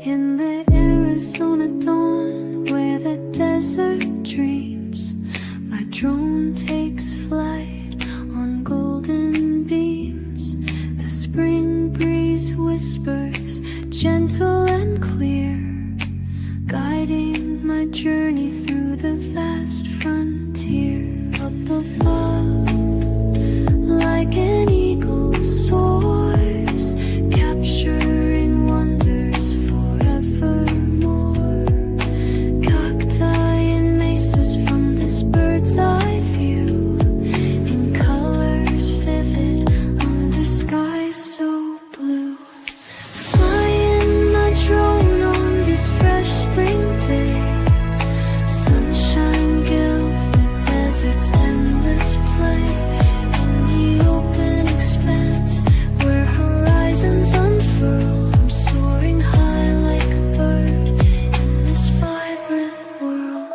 In the Arizona dawn, where the desert dreams, my drone takes flight on golden beams. The spring breeze whispers, gentle and clear, guiding my journey through the vast frontier. Up above, like an eagle soars, capturing wonders forevermore. Cacti and mesas from this bird's eye view, in colors vivid under skies so blue. Flying my drone on this fresh spring day, sunshine gilds the desert's endless play. In the open expanse where horizons unfurl, I'm soaring high like a bird in this vibrant world.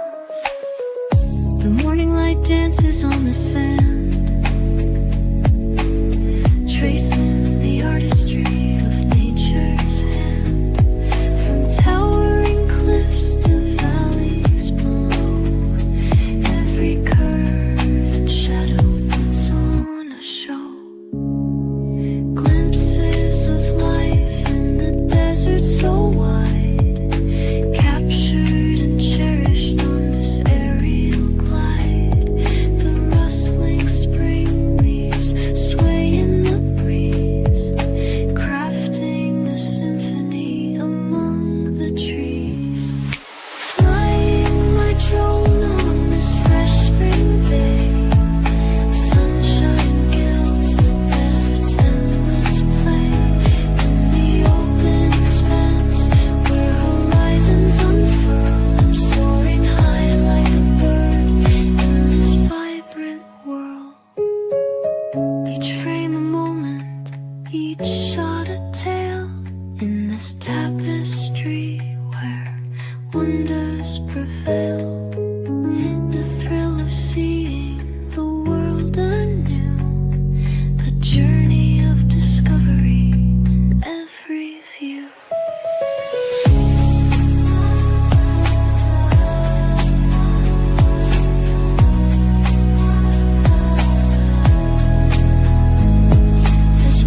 The morning light dances on the sand, tracing the artistry of nature's hand. From towering cliffs to valleys below, every curve and shadow puts on a show. Glimpses of life in the desert so wide, captured and cherished on this aerial glide. The rustling spring leaves sway in the breeze, crafting a symphony among the trees. Flying my drone on this fresh spring day, sunshine gilds the desert's endless play. In the open expanse where horizons unfurl, I'm soaring high like a bird in this vibrant world. Each frame a moment, each shot a tale, in this tapestry where wonders prevail. The thrill of seeing the world anew, a journey of discovery in every view. This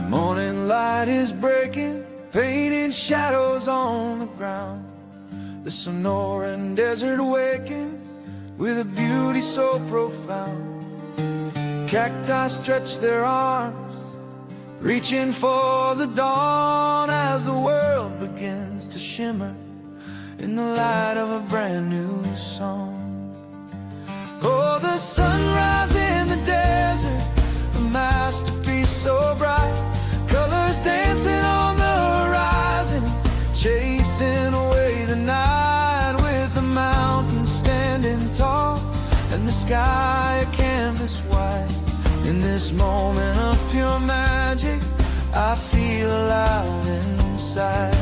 Morning light is breaking, painting shadows on the ground. The Sonoran Desert waking with a beauty so profound. Cacti stretch their arms, reaching for the dawn as the world begins to shimmer in the light of a brand new song. Oh, the sunrise in the desert, a masterpiece so bright, colors dancing on the horizon, chasing away the night, with the mountains standing tall and the sky a canvas white. In this moment of pure magic, I feel alive inside.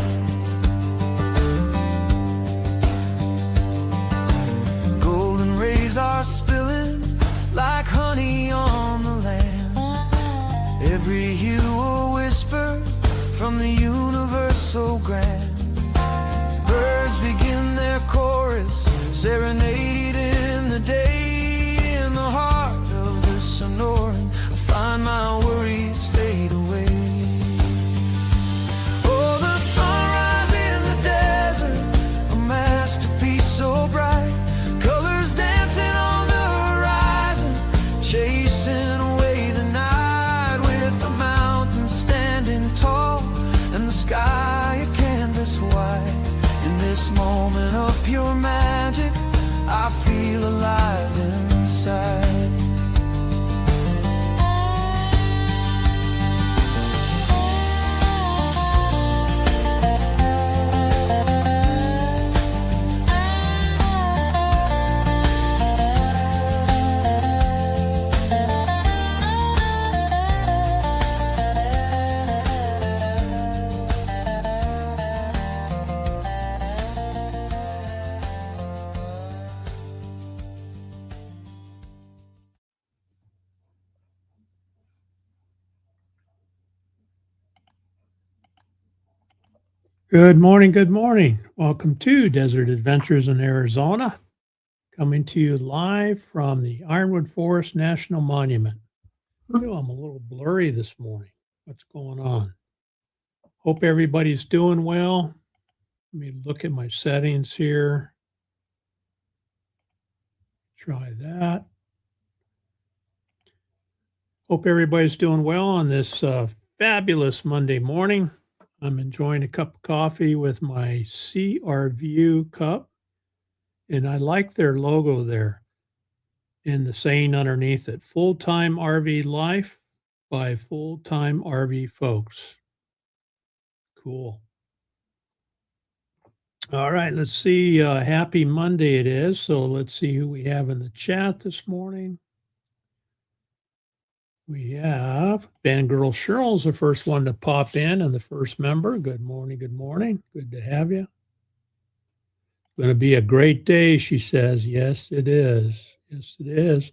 Golden rays are spilling like honey on the land, every hue a whisper from the universe so grand. Birds begin their chorus, serenade in the day. In the heart of the Sonoran, I find my worries fade away. Oh, the sunrise in the desert, a masterpiece so bright, colors dancing on the horizon, chasing away the night, with the mountains standing tall and the sky a canvas white. In this moment of pure magic, I feel alive inside. Good morning. Good morning. Welcome to Desert Adventures in Arizona, coming to you live from the Ironwood Forest National Monument. I'm a little blurry this morning. What's going on? Hope everybody's doing well. Let me look at my settings here. Try that. Hope everybody's doing well on this fabulous Monday morning. I'm enjoying a cup of coffee with my CRView cup, and I like their logo there and the saying underneath it, Full Time RV Life by Full Time RV Folks. Cool. All right, let's see. Happy Monday it is. So let's see who we have in the chat this morning. We have Fangirl Cheryl's the first one to pop in and the first member. Good morning. Good morning. Good to have you. Going to be a great day, she says. Yes, it is. Yes, it is.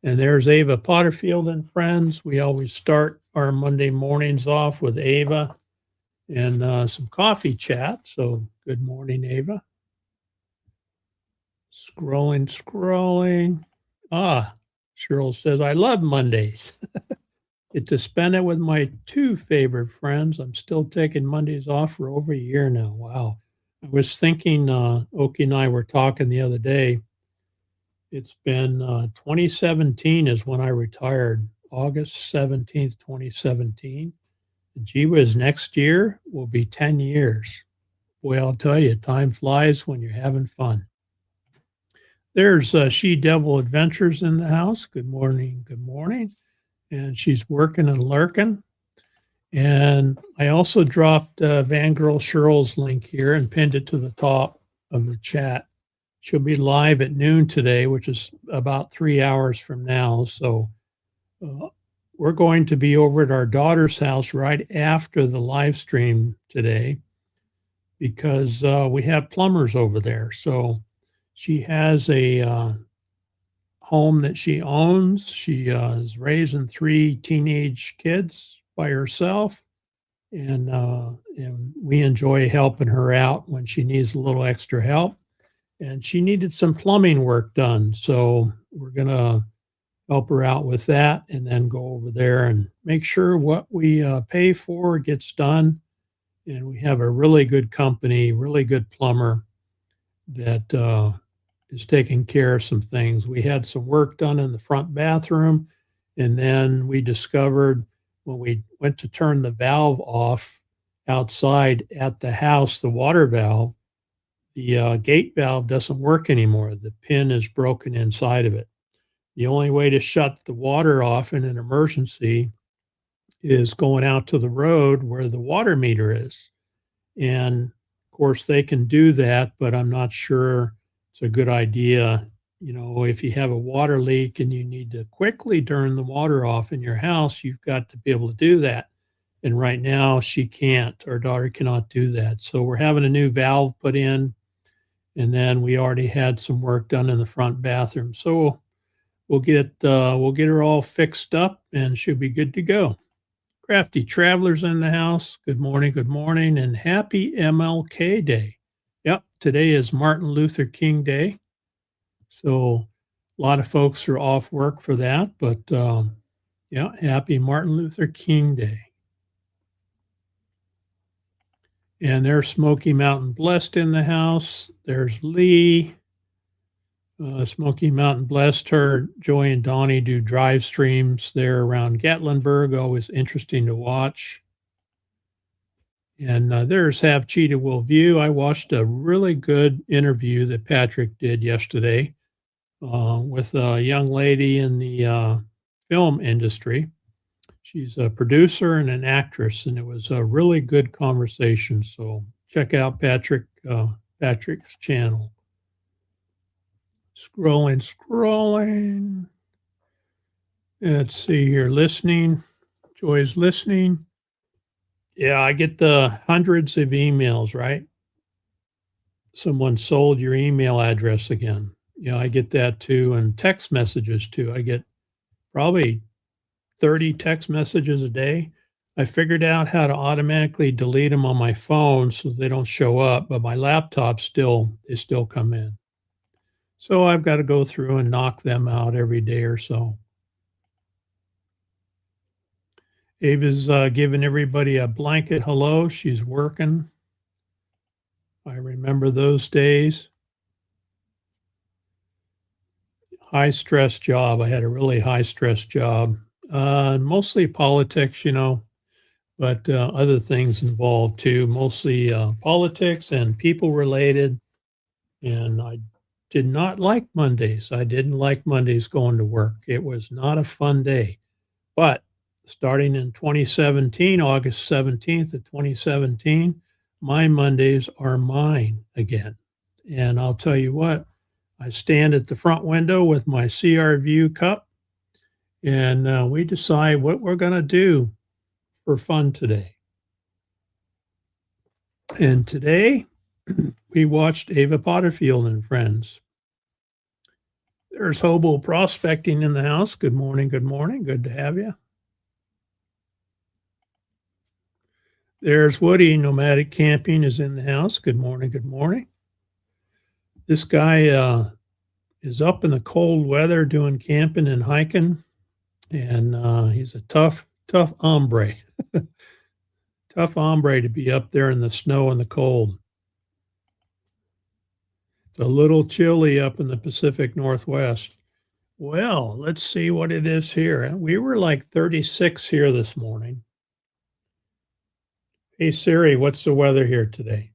And there's Ava Potterfield and friends. We always start our Monday mornings off with Ava and some coffee chat. So good morning, Ava. Scrolling. Cheryl says, I love Mondays. Get to spend it with my two favorite friends. I'm still taking Mondays off for over a year now. Wow. I was thinking, Oki and I were talking the other day. It's been 2017 is when I retired, August 17th, 2017. Gee whiz, next year will be 10 years. Boy, I'll tell you, time flies when you're having fun. There's She Devil Adventures in the house. Good morning. Good morning. And she's working and lurking. And I also dropped Fangirl Cheryl's link here and pinned it to the top of the chat. She'll be live at noon today, which is about 3 hours from now. So we're going to be over at our daughter's house right after the live stream today because we have plumbers over there. So she has a home that she owns. She is raising 3 teenage kids by herself. And we enjoy helping her out when she needs a little extra help. And she needed some plumbing work done. So we're going to help her out with that and then go over there and make sure what we pay for gets done. And we have a really good company, really good plumber that is taking care of some things. We had some work done in the front bathroom. And then we discovered when we went to turn the valve off outside at the house, the water valve, the gate valve doesn't work anymore. The pin is broken inside of it. The only way to shut the water off in an emergency is going out to the road where the water meter is. And of course, they can do that, but I'm not sure it's a good idea. You know, if you have a water leak and you need to quickly turn the water off in your house, you've got to be able to do that. And right now, she can't. Our daughter cannot do that. So we're having a new valve put in. And then we already had some work done in the front bathroom. So we'll get her all fixed up and she'll be good to go. Crafty Travelers in the house. Good morning, and happy MLK Day. Yep, today is Martin Luther King Day. So a lot of folks are off work for that, but yeah, happy Martin Luther King Day. And there's Smoky Mountain Blessed in the house. There's Lee. Smoky Mountain Blessed, her, Joy and Donnie do drive streams there around Gatlinburg. Always interesting to watch. And there's Have Cheetah Will View. I watched a really good interview that Patrick did yesterday with a young lady in the film industry. She's a producer and an actress, and it was a really good conversation. So check out Patrick's channel. Scrolling. Let's see here. Listening. Joy's listening. Yeah, I get the hundreds of emails, right? Someone sold your email address again. Yeah, I get that too. And text messages too. I get probably 30 text messages a day. I figured out how to automatically delete them on my phone so they don't show up, but my laptop they still come in. So I've got to go through and knock them out every day or so. Ava's giving everybody a blanket hello. She's working. I remember those days. High stress job. I had a really high stress job. Mostly politics, but other things involved too. Mostly politics and people related. And I did not like Mondays. I didn't like Mondays going to work. It was not a fun day. But starting in 2017, August 17th of 2017, my Mondays are mine again. And I'll tell you what, I stand at the front window with my CR View cup, and we decide what we're going to do for fun today. And today, we watched Ava Potterfield and Friends. There's Hobo Prospecting in the house. Good morning. Good morning. Good to have you. There's Woody. Nomadic Camping is in the house. Good morning. Good morning. This guy is up in the cold weather doing camping and hiking, and he's a tough hombre. Tough hombre to be up there in the snow and the cold. It's a little chilly up in the Pacific Northwest. Well, let's see what it is here. We were like 36 here this morning. Hey Siri, what's the weather here today?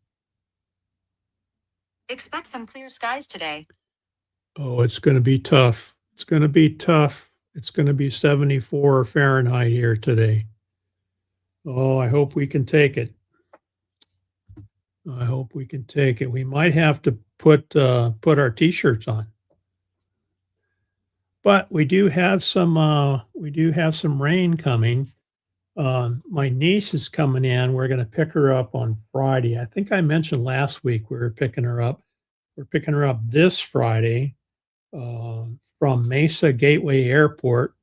Expect some clear skies today. Oh, it's going to be tough. It's going to be tough. It's going to be 74 Fahrenheit here today. Oh, I hope we can take it. I hope we can take it. We might have to put our t-shirts on. But we do have some rain coming. My niece is coming in. We're going to pick her up on Friday. I think I mentioned last week we were picking her up. We're picking her up this Friday from Mesa Gateway Airport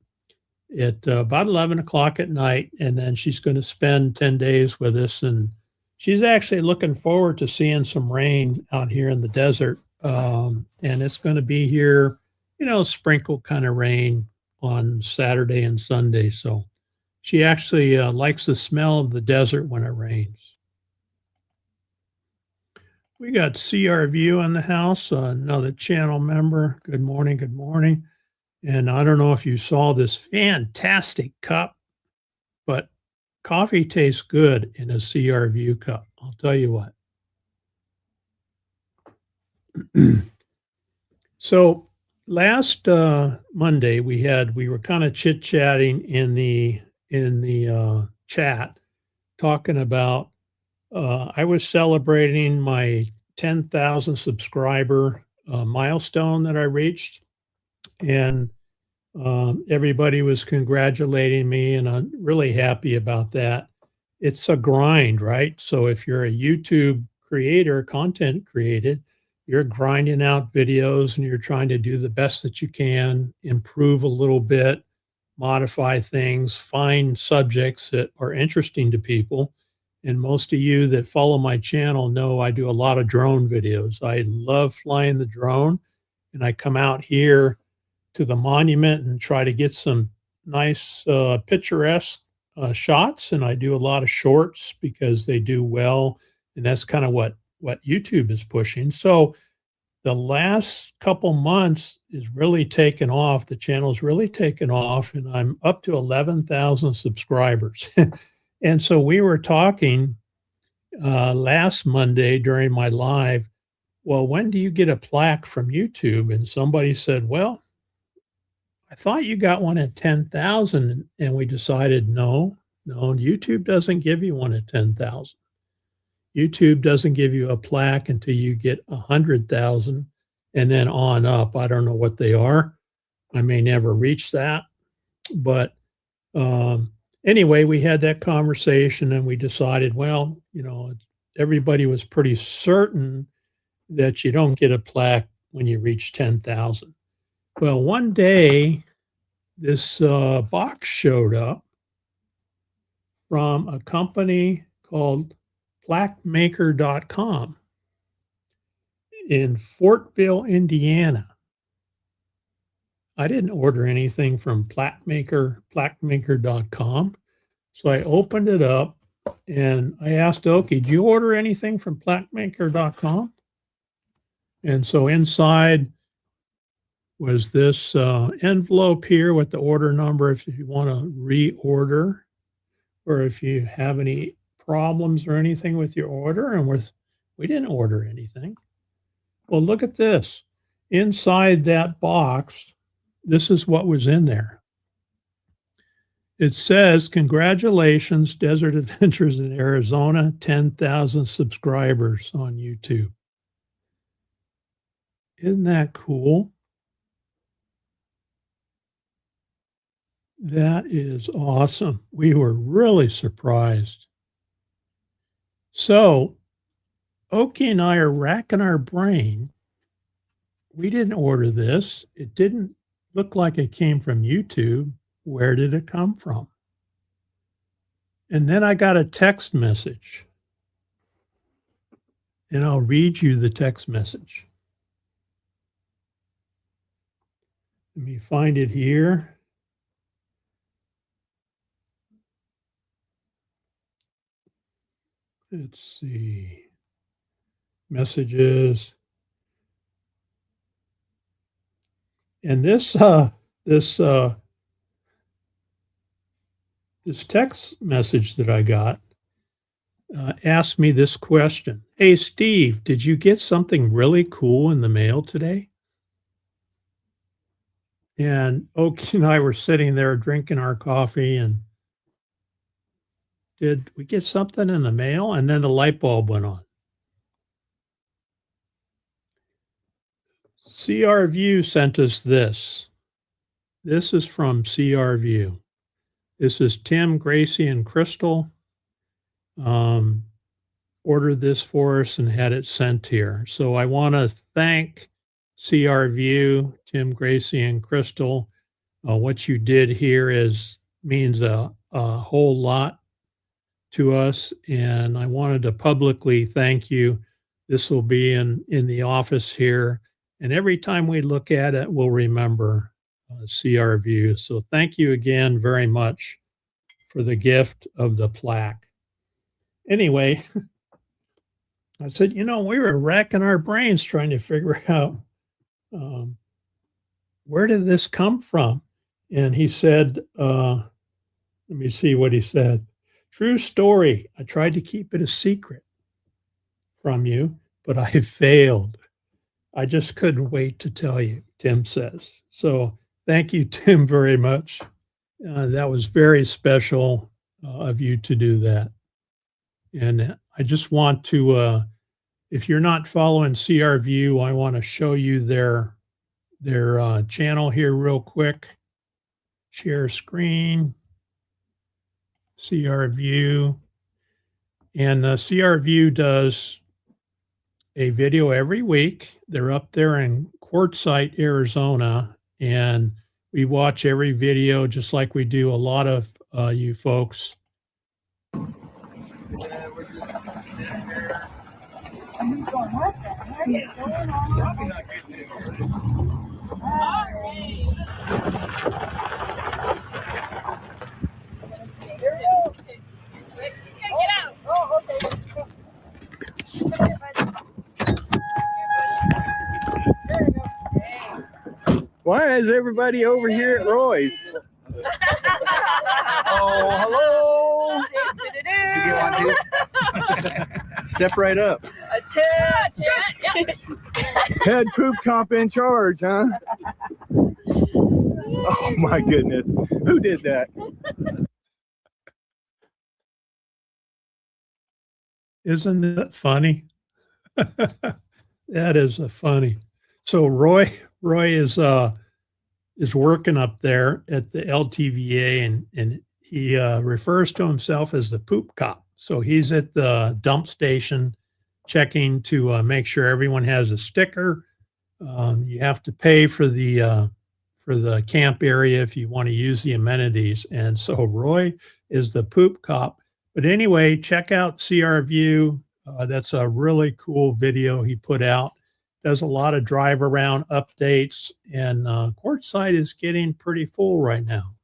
at about 11 o'clock at night. And then she's going to spend 10 days with us. And she's actually looking forward to seeing some rain out here in the desert. And it's going to be here, sprinkle kind of rain on Saturday and Sunday. So she actually likes the smell of the desert when it rains. We got CR View in the house, another channel member. Good morning, good morning. And I don't know if you saw this fantastic cup, but coffee tastes good in a CR View cup. I'll tell you what. So last Monday we were kind of chit-chatting in the chat, talking about I was celebrating my 10,000 subscriber milestone that I reached, and everybody was congratulating me, and I'm really happy about that. It's a grind, right? So if you're a YouTube creator, content created, you're grinding out videos and you're trying to do the best that you can, improve a little bit, modify things, find subjects that are interesting to people. And most of you that follow my channel know I do a lot of drone videos. I love flying the drone, and I come out here to the monument and try to get some nice picturesque shots. And I do a lot of shorts because they do well. And that's kind of what YouTube is pushing. So the last couple months is really taken off. The channel's really taken off, and I'm up to 11,000 subscribers. And so we were talking last Monday during my live, well, when do you get a plaque from YouTube? And somebody said, well, I thought you got one at 10,000. And we decided, no, YouTube doesn't give you one at 10,000. YouTube doesn't give you a plaque until you get 100,000 and then on up. I don't know what they are. I may never reach that. But anyway, we had that conversation and we decided, well, everybody was pretty certain that you don't get a plaque when you reach 10,000. Well, one day this box showed up from a company called plaquemaker.com in Fortville, Indiana. I didn't order anything from plaquemaker.com. So I opened it up and I asked Oki, "Do you order anything from plaquemaker.com?" And so inside was this envelope here with the order number if you want to reorder or if you have any problems or anything with your order. And we didn't order anything. Well, look at this. Inside that box, this is what was in there. It says, "Congratulations, Desert Adventures in Arizona, 10,000 subscribers on YouTube." Isn't that cool? That is awesome. We were really surprised. So, Oki and I are racking our brain. We didn't order this. It didn't look like it came from YouTube. Where did it come from? And then I got a text message. And I'll read you the text message. Let me find it here. Let's see. Messages. And this text message that I got asked me this question. "Hey, Steve, did you get something really cool in the mail today?" And Oki and I were sitting there drinking our coffee and did we get something in the mail? And then the light bulb went on. CR View sent us this. This is from CR View. This is Tim, Gracie, and Crystal. Ordered this for us and had it sent here. So I want to thank CR View, Tim, Gracie, and Crystal. What you did here means a whole lot to us, and I wanted to publicly thank you. This will be in the office here, and every time we look at it, we'll remember CR View. So thank you again very much for the gift of the plaque. Anyway, I said, we were racking our brains trying to figure out where did this come from? And he said, let me see what he said. "True story. I tried to keep it a secret from you, but I failed. I just couldn't wait to tell you," Tim says. So thank you, Tim, very much. That was very special of you to do that. And I just want to, if you're not following CR View, I want to show you their channel here real quick. Share screen, CR View. And CR View does a video every week. They're up there in Quartzsite, Arizona, and we watch every video just like we do a lot of you folks. Why is everybody over here at Roy's? Oh, hello. You get one too? Step right up. Head poop cop in charge, huh? Oh my goodness. Who did that? Isn't that funny? That is funny. So Roy is working up there at the LTVA, and he refers to himself as the poop cop. So he's at the dump station checking to make sure everyone has a sticker. You have to pay for the camp area if you want to use the amenities. And so Roy is the poop cop But anyway, check out CR View. That's a really cool video he put out. Does a lot of drive around updates, and Quartzsite is getting pretty full right now.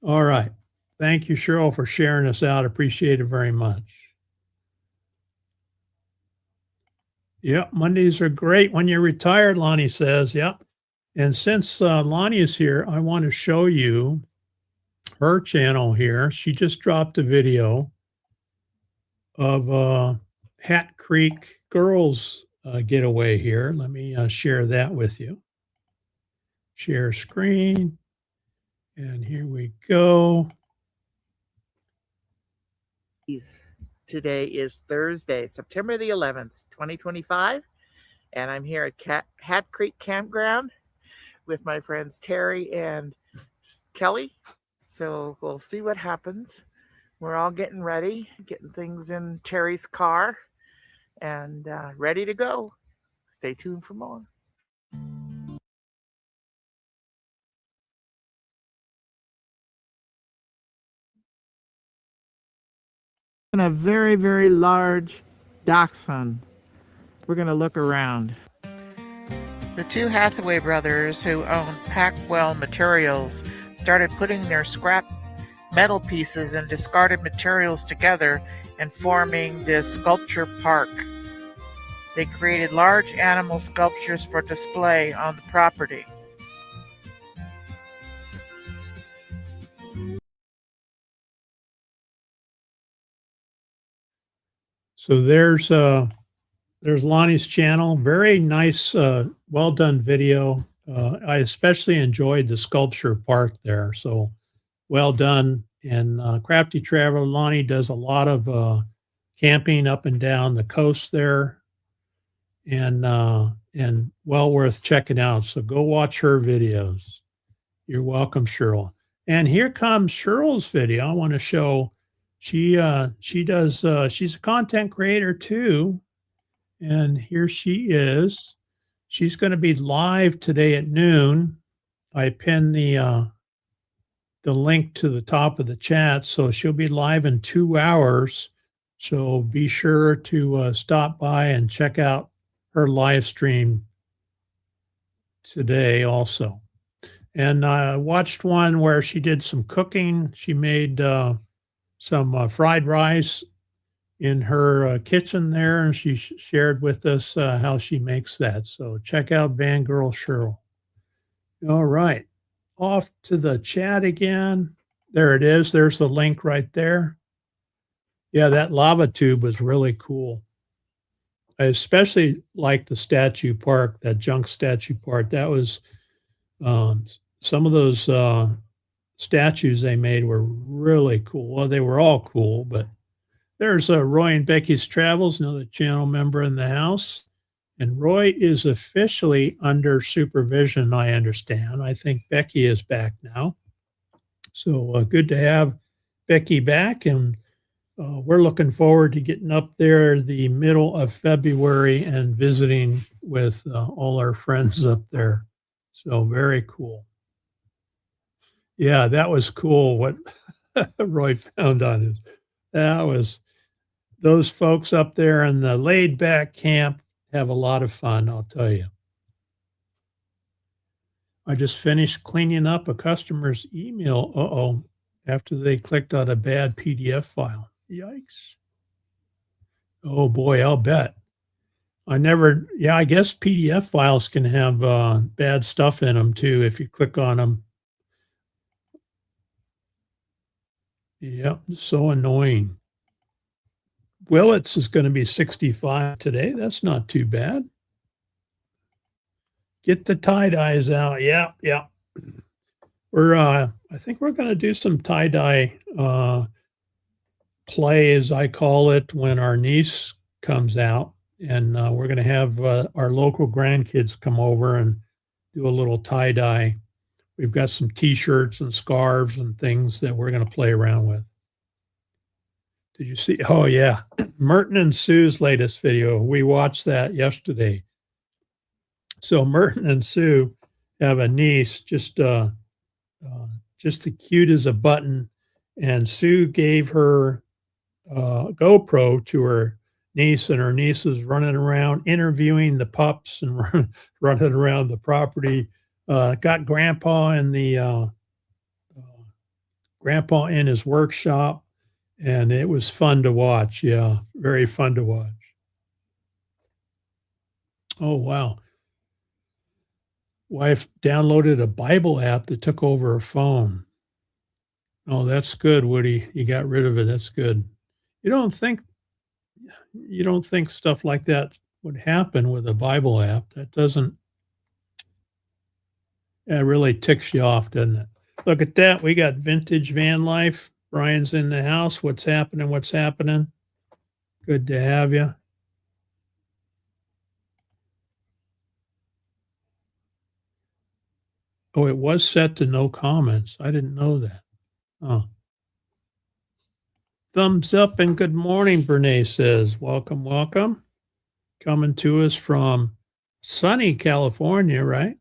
All right. Thank you, Cheryl, for sharing us out. Appreciate it very much. Yep, Mondays are great when you're retired, Lonnie says. Yep. And since Lonnie is here, I want to show you her channel here. She just dropped a video of Hat Creek Girls getaway here. Let me share that with you. Share screen. And here we go. Today is Thursday, September the 11th, 2025, and I'm here at Hat Creek Campground with my friends Terry and Kelly. So we'll see what happens. We're all getting ready, getting things in Terry's car, and ready to go. Stay tuned for more. A very, very large dachshund. We're going to look around. The two Hathaway brothers, who own Packwell Materials, started putting their scrap metal pieces and discarded materials together and forming this sculpture park. They created large animal sculptures for display on the property. So there's Lonnie's channel. Very nice, well done video. I especially enjoyed the sculpture park there. So well done. And Crafty Traveler Lonnie does a lot of camping up and down the coast there, and well worth checking out. So go watch her videos. You're welcome, Cheryl. And here comes Cheryl's video. I want to show. She does. She's a content creator too, and here she is. She's going to be live today at noon. I pinned the link to the top of the chat, so she'll be live in 2 hours. So be sure to stop by and check out her live stream today also. And I watched one where she did some cooking. She made some fried rice in her kitchen there, and she shared with us how she makes that. So check out Van Girl Cheryl. All right, off to the chat again. There it is. There's the link right there. Yeah, that lava tube was really cool. I especially like the statue park, that junk statue park. That was some of those statues they made were really cool. Well, they were all cool, but there's Roy and Becky's Travels, another channel member in the house. And Roy is officially under supervision, I understand. I think Becky is back now. So good to have Becky back. And we're looking forward to getting up there the middle of February and visiting with all our friends up there. So very cool. Yeah, that was cool what Roy found on his. That was, those folks up there in the laid back camp have a lot of fun, I'll tell you. I just finished cleaning up a customer's email, after they clicked on a bad PDF file. Yikes. Oh boy, I'll bet. I guess PDF files can have bad stuff in them too if you click on them. Yep, so annoying. Willits is going to be 65 today. That's not too bad. Get the tie-dyes out. Yeah. We're I think we're going to do some tie-dye play, as I call it, when our niece comes out. And we're going to have our local grandkids come over and do a little tie-dye. We've got some T-shirts and scarves and things that we're going to play around with. Did you see? Oh, yeah. Merton and Sue's latest video. We watched that yesterday. So Merton and Sue have a niece, just as cute as a button. and Sue gave her GoPro to her niece, and her niece was running around interviewing the pups and running around the property. Got grandpa in his workshop, and it was fun to watch. Yeah, very fun to watch. Oh, wow. Wife downloaded a Bible app that took over her phone. Oh, that's good, Woody. You got rid of it. That's good. You don't think stuff like that would happen with a Bible app. That doesn't That really ticks you off, doesn't it? Look at that. We got vintage van life. Brian's in the house. What's happening? What's happening? Good to have you. Oh, it was set to no comments. I didn't know that. Oh. Thumbs up and good morning, Bernays says. Welcome, welcome. Coming to us from sunny California, right?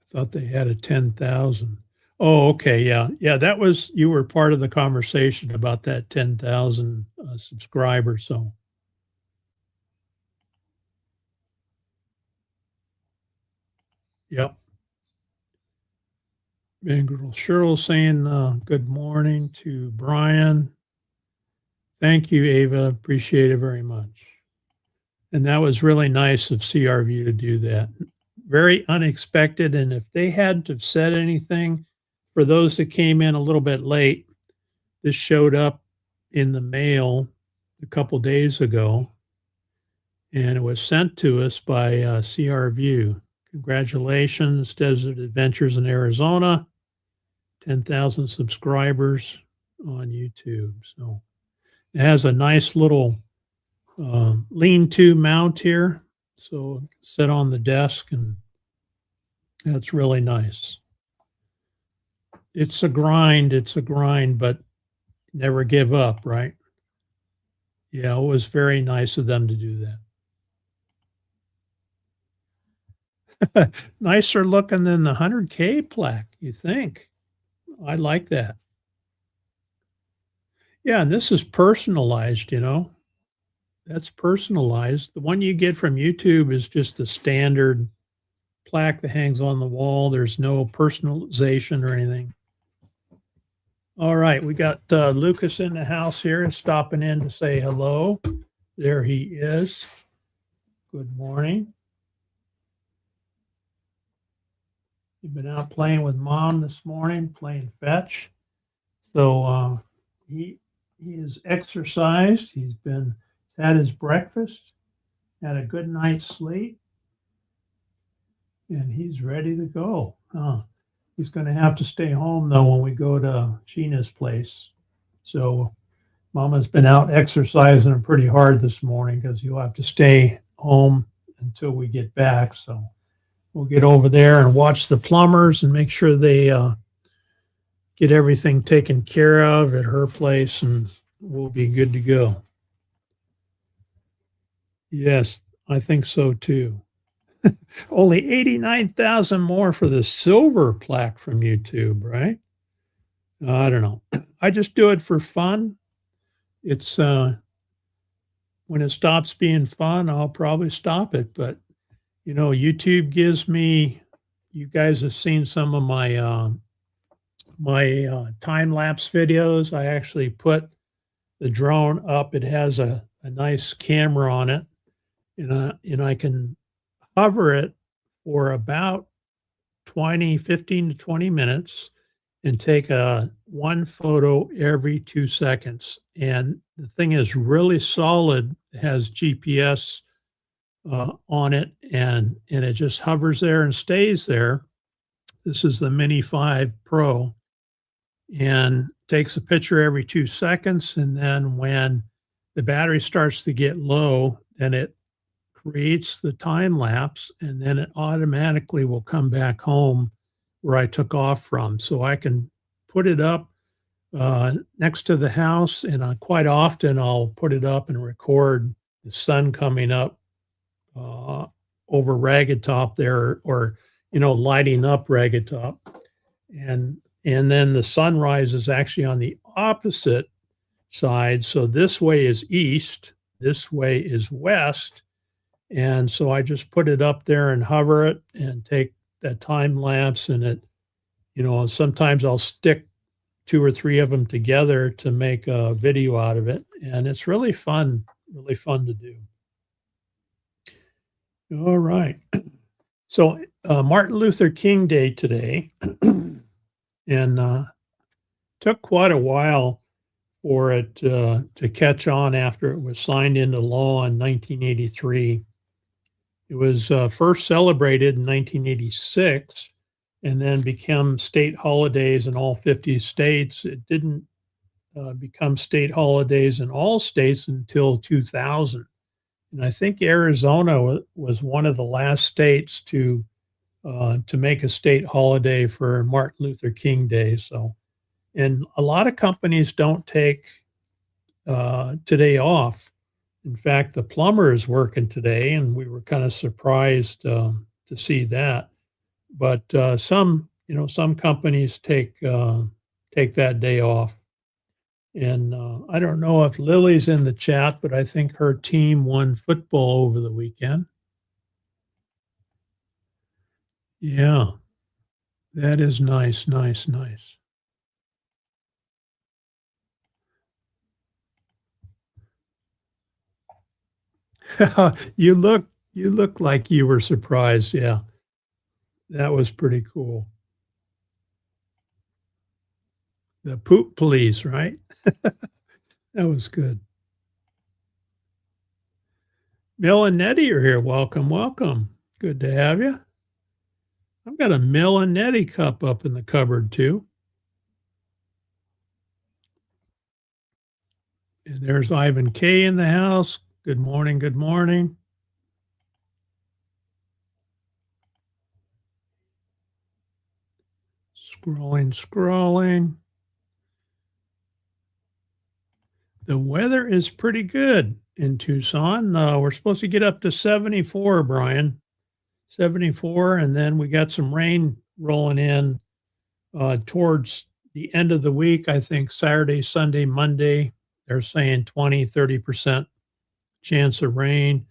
I thought they had a 10,000. Oh, okay. Yeah. Yeah. That was, you were part of the conversation about that 10,000 subscribers. So, yep. And Cheryl saying good morning to Brian. Thank you, Ava. Appreciate it very much. And that was really nice of CRView to do that. Very unexpected. And if they hadn't have said anything, for those that came in a little bit late, this showed up in the mail a couple days ago, and it was sent to us by CRView. Congratulations, Desert Adventures in Arizona. 10,000 subscribers on YouTube. So it has a nice little lean-to mount here. So sit on the desk, and that's really nice. It's a grind, but never give up, right? Yeah, it was very nice of them to do that. Nicer looking than the 100K plaque, you think? I like that. Yeah, and this is personalized, you know. That's personalized. The one you get from YouTube is just the standard plaque that hangs on the wall. There's no personalization or anything. All right, we got Lucas in the house here, stopping in to say hello. There he is. Good morning. You've been out playing with Mom this morning, playing fetch. So he is exercised. He's had his breakfast, had a good night's sleep, and he's ready to go. He's going to have to stay home, though, when we go to Sheena's place. So Mama's been out exercising pretty hard this morning because he'll have to stay home until we get back. So we'll get over there and watch the plumbers and make sure they get everything taken care of at her place, and we'll be good to go. Yes, I think so too. Only 89,000 more for the silver plaque from YouTube, right? I don't know. I just do it for fun. It's when it stops being fun, I'll probably stop it. But you know, YouTube gives me. You guys have seen some of my time lapse videos. I actually put the drone up. It has a nice camera on it, and I can hover it for about 15 to 20 minutes and take one photo every 2 seconds. And the thing is really solid. It has GPS on it, and it just hovers there and stays there. This is the Mini 5 Pro, and takes a picture every 2 seconds. And then when the battery starts to get low, then it creates the time lapse, and then it automatically will come back home where I took off from. So I can put it up next to the house, and quite often I'll put it up and record the sun coming up over Ragged Top there, or lighting up Ragged Top. And then the sunrise is actually on the opposite side. So this way is east, this way is west. And so I just put it up there and hover it and take that time lapse, and it, sometimes I'll stick 2 or 3 of them together to make a video out of it. And it's really fun to do. All right. So Martin Luther King Day today, and took quite a while for it to catch on after it was signed into law in 1983. It was first celebrated in 1986 and then became state holidays in all 50 states. It didn't become state holidays in all states until 2000. And I think Arizona was one of the last states to make a state holiday for Martin Luther King Day. So, and a lot of companies don't take today off. In fact, the plumber is working today, and we were kind of surprised to see that. But some companies take that day off. And I don't know if Lily's in the chat, but I think her team won football over the weekend. Yeah, that is nice, nice, nice. You look like you were surprised. Yeah, that was pretty cool. The poop police, right? That was good. Mill and Nettie are here. Welcome, welcome. Good to have you. I've got a Mill and Nettie cup up in the cupboard too. And there's Ivan K in the house. Good morning, good morning. Scrolling. The weather is pretty good in Tucson. We're supposed to get up to 74, Brian. 74, and then we got some rain rolling in towards the end of the week. I think Saturday, Sunday, Monday, they're saying 20, 30% chance of rain.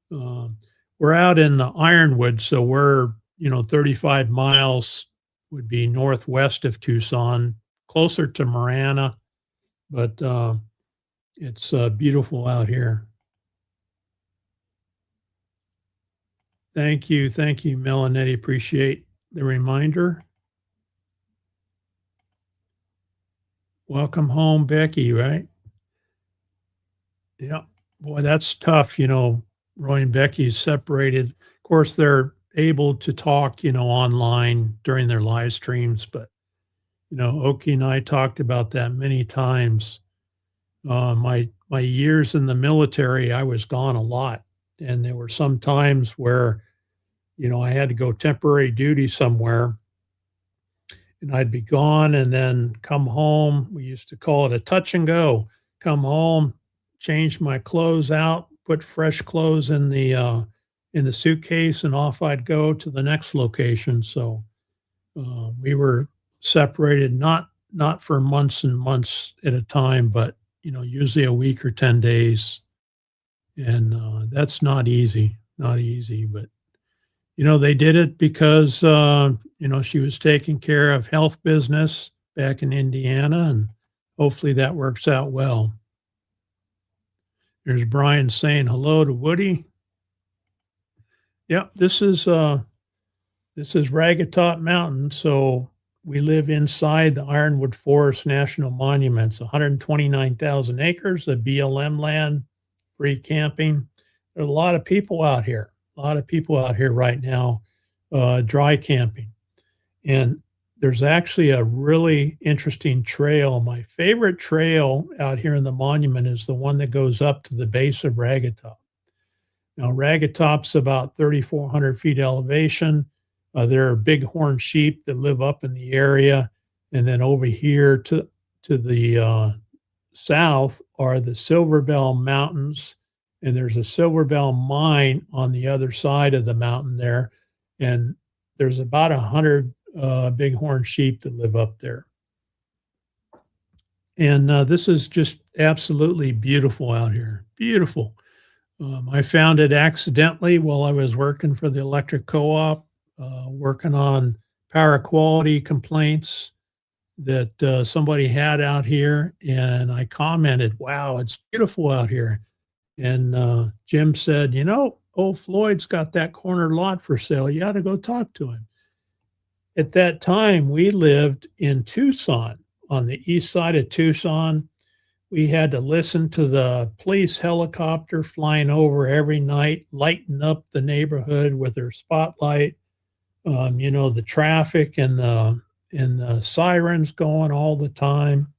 We're out in the Ironwood, so we're, 35 miles would be northwest of Tucson, closer to Marana, but it's beautiful out here. Thank you, Melanetti. Appreciate the reminder. Welcome home, Becky, right? Yeah, boy, that's tough. Roy and Becky's separated. Of course, they're able to talk, online during their live streams, but, Oki and I talked about that many times. My years in the military, I was gone a lot. And there were some times where, I had to go temporary duty somewhere and I'd be gone and then come home. We used to call it a touch and go. Come home, change my clothes out, put fresh clothes in the suitcase, and off I'd go to the next location. So we were separated, not for months and months at a time, but usually a week or 10 days. And that's not easy, but they did it because she was taking care of health business back in Indiana, and hopefully that works out well. There's Brian saying hello to Woody. Yep, this is Ragged Top Mountain. So we live inside the Ironwood Forest National Monuments, 129,000 acres of BLM land, free camping. There's a lot of people out here. Right now, dry camping. And there's actually a really interesting trail. My favorite trail out here in the monument is the one that goes up to the base of Ragged Top. Now, Ragged Top's about 3,400 feet elevation. There are bighorn sheep that live up in the area. And then over here to the south are the Silver Bell Mountains. and there's a silver bell mine on the other side of the mountain there, and there's about 100 bighorn sheep that live up there. And this is just absolutely beautiful out here. Beautiful. I found it accidentally while I was working for the electric co-op, working on power quality complaints that somebody had out here. And I commented, wow, it's beautiful out here. And Jim said, you know, old Floyd's got that corner lot for sale. You ought to go talk to him. At that time, we lived in Tucson, on the east side of Tucson. We had to listen to the police helicopter flying over every night, lighting up the neighborhood with their spotlight. You know, the traffic and the sirens going all the time.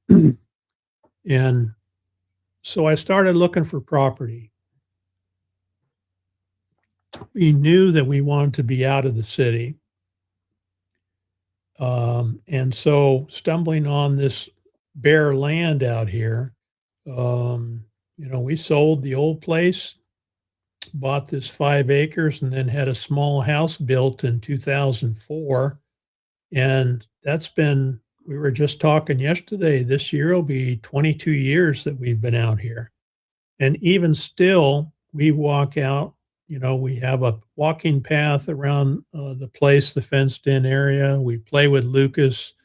And so I started looking for property. We knew that we wanted to be out of the city. And so stumbling on this bare land out here, you know, we sold the old place, bought this 5 acres, and then had a small house built in 2004. And that's been, we were just talking yesterday, this year will be 22 years that we've been out here. And even still, we walk out, you know, we have a walking path around the place, the fenced in area. We play with Lucas.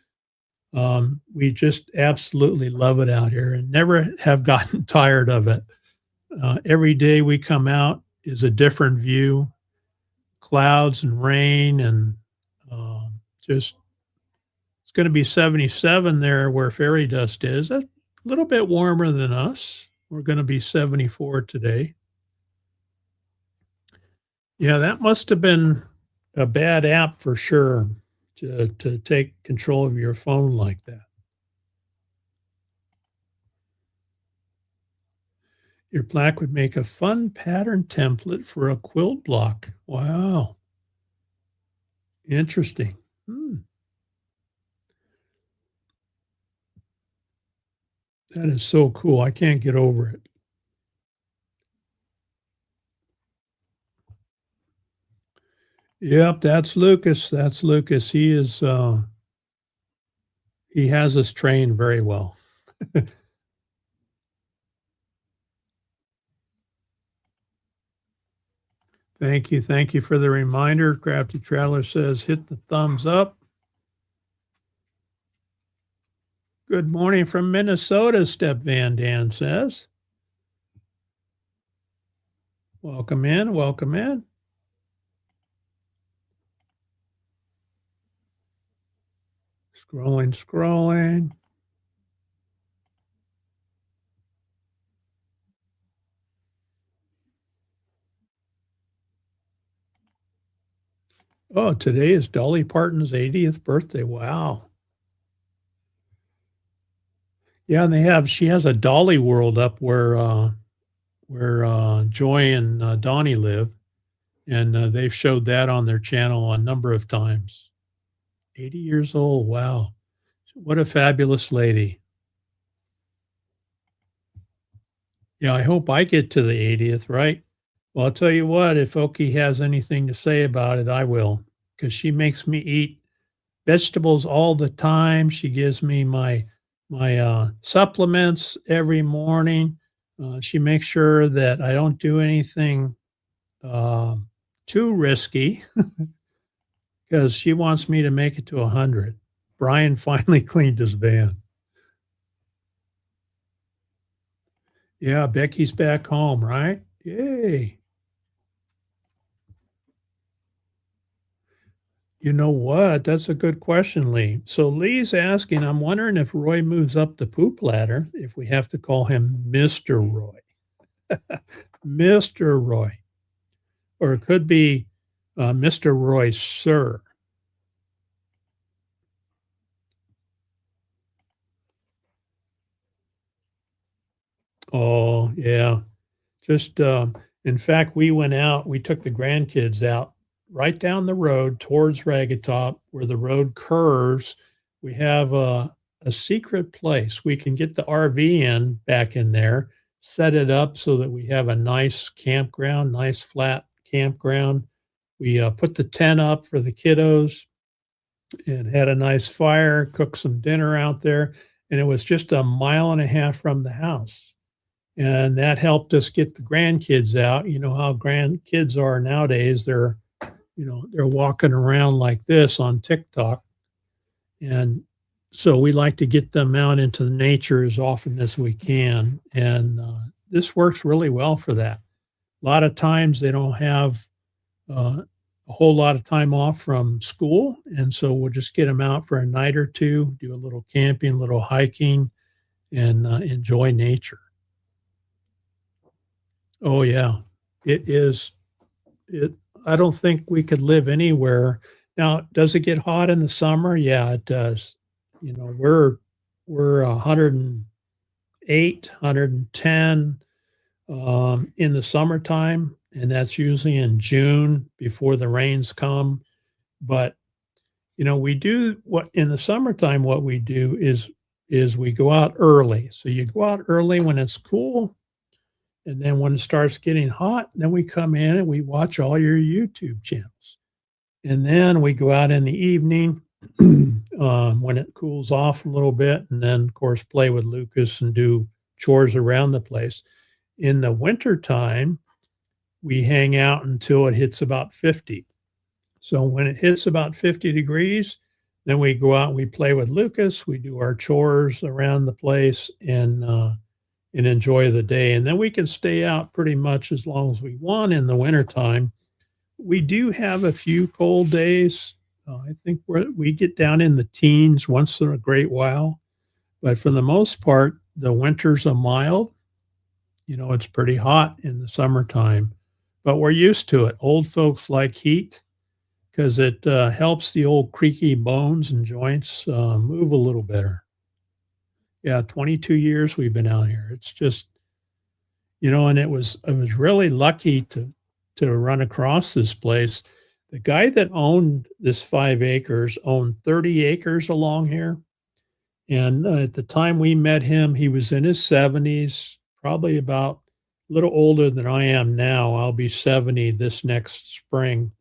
We just absolutely love it out here and never have gotten tired of it. Every day we come out is a different view, clouds and rain, and just, it's going to be 77 there where Fairy Dust is. A little bit warmer than us. We're going to be 74 today. Yeah, that must have been a bad app for sure to take control of your phone like that. Your plaque would make a fun pattern template for a quilt block. Wow. Interesting. That is so cool. I can't get over it. Yep, that's Lucas. That's Lucas. He is he has us trained very well. Thank you. Thank you for the reminder. Crafty Traveler says hit the thumbs up. Good morning from Minnesota, Step Van Dan says. Welcome in. Welcome in. Scrolling, scrolling. Oh, today is Dolly Parton's 80th birthday. Wow. Yeah, and they have, she has a Dolly World up where Joy and Donnie live. And they've showed that on their channel a number of times. 80 years old. Wow. What a fabulous lady. Yeah, I hope I get to the 80th, right? Well, I'll tell you what, if Oki has anything to say about it, I will, because she makes me eat vegetables all the time. She gives me my supplements every morning. She makes sure that I don't do anything too risky because she wants me to make it to 100. Brian finally cleaned his van. Yeah, Becky's back home, right? Yay. You know what? That's a good question, Lee. So Lee's asking, I'm wondering if Roy moves up the poop ladder, if we have to call him Mr. Roy. Mr. Roy. Or it could be Mr. Roy, sir. Oh, yeah. Just, in fact, we went out, we took the grandkids out right down the road towards Ragged Top where the road curves. We have a secret place. We can get the RV back in there, set it up so that we have a nice campground, nice flat campground. We put the tent up for the kiddos and had a nice fire, cooked some dinner out there, and it was just a mile and a half from the house. And that helped us get the grandkids out. You know how grandkids are nowadays. They're walking around like this on TikTok. And so we like to get them out into the nature as often as we can. And this works really well for that. A lot of times they don't have a whole lot of time off from school. And so we'll just get them out for a night or two, do a little camping, a little hiking, and enjoy nature. Oh, yeah. It is. I don't think we could live anywhere. Now, does it get hot in the summer? Yeah, it does. We're 108, 110 in the summertime, and that's usually in June before the rains come. But we do what in the summertime. What we do is we go out early. So you go out early when it's cool, and then when it starts getting hot, then we come in and we watch all your YouTube channels. And then we go out in the evening when it cools off a little bit, and then, of course, play with Lucas and do chores around the place. In the wintertime, we hang out until it hits about 50. So when it hits about 50 degrees, then we go out and we play with Lucas. We do our chores around the place and enjoy the day. And then we can stay out pretty much as long as we want in the wintertime. We do have a few cold days. I think we get down in the teens once in a great while. But for the most part, the winters are mild. It's pretty hot in the summertime, but we're used to it. Old folks like heat because it helps the old creaky bones and joints move a little better. Yeah, 22 years we've been out here. It's just, and I was really lucky to run across this place. The guy that owned this 5 acres owned 30 acres along here. And at the time we met him, he was in his 70s, probably about a little older than I am now. I'll be 70 this next spring.